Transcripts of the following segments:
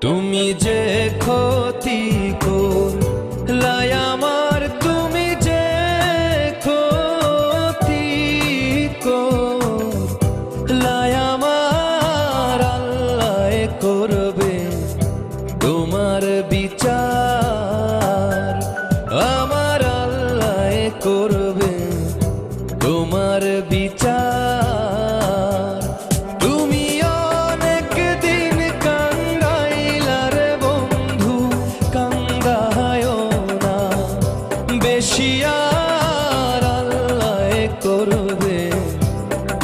তুমি যে ক্ষতি করলাই আমার, তুমি যে ক্ষতি করলাই আমার, আল্লাহ করবে তোমার বিচার। আমার আল্লাহ করবে তোমার বিচার। তুমি অনেক দিন কান্দাইলার বন্ধু, কান্দায়ও না বেশি আর, আল্লাহ করবে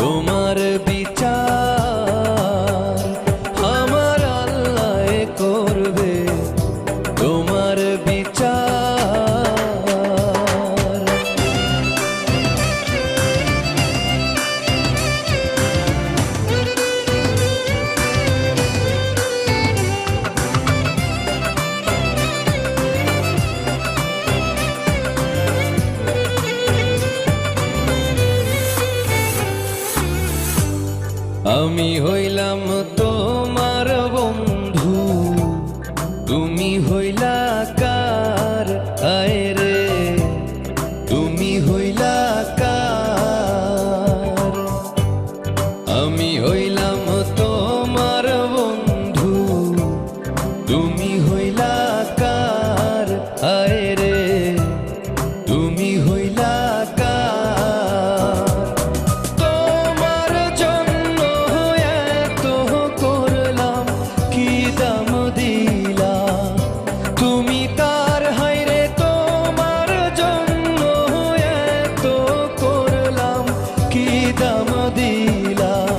তোমার বিচার। আমার আল্লাহ করবে তোমার বিচার। আমি হইলাম তোমার বন্ধু, তুমি হইলা কার? আয় রে তুমি হইলা কার? আমি হইলাম তোমার বন্ধু, তুমি হইলা কার? আয় রে তুমি হইলা কার? তোমার জন্য এত করলাম, কি দাম দিলাম তুমি তার? হায়রে তোমার জন্য এত করলাম, কি দাম দিলাম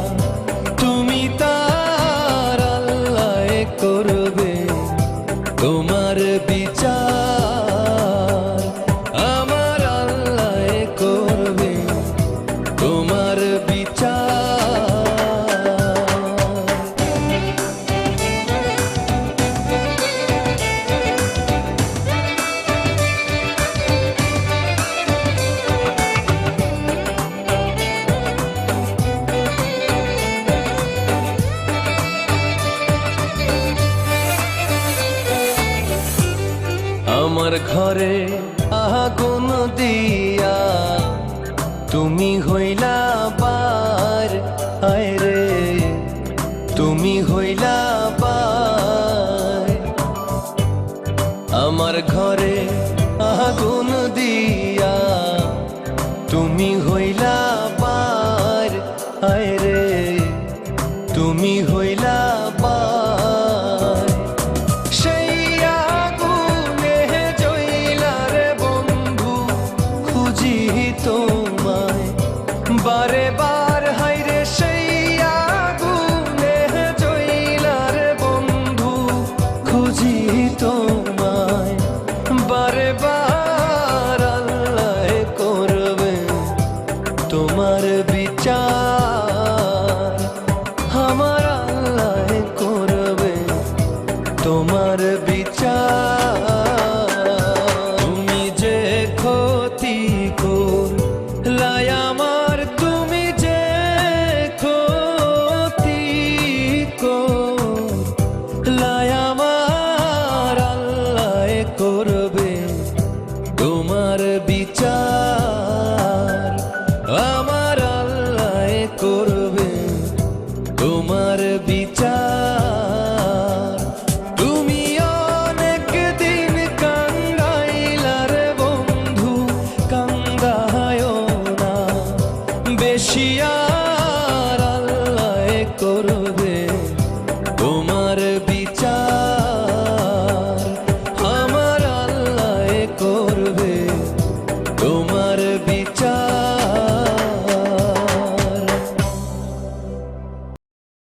তুমি তার? আল্লাহ করবে তোমার বিচার। আমার আল্লাহ করবে তোমার বিচার। আমার ঘরে আগুন দিয়া তুমি হইলা পার। আয় রে তুমি হইলা পার। আমার ঘরে আগুন দিয়া তুমি হইলা পার। আয় রে তুমি হইলা পার। সেই আগুনে জ্বইলা রে বন্ধু, খুঁজি তোমায় বারে বার। হায়রে সেই আগুনে জ্বইলা রে বন্ধু, খুঁজি তোমায় বারে বার। আল্লাহ করবে তোমার বিচার। আমার আল্লাহ করবে তোমার বিচার। তুমি যে ক্ষতি করলাই আমার, তুমি যে ক্ষতি করলাই আমার, আল্লাহ করবে তোমার বিচার। আমার আল্লাহ করবে তোমার বিচার। তুমি অনেক দিন কান্দাইলার বন্ধু, কান্দায়ও না বেশি।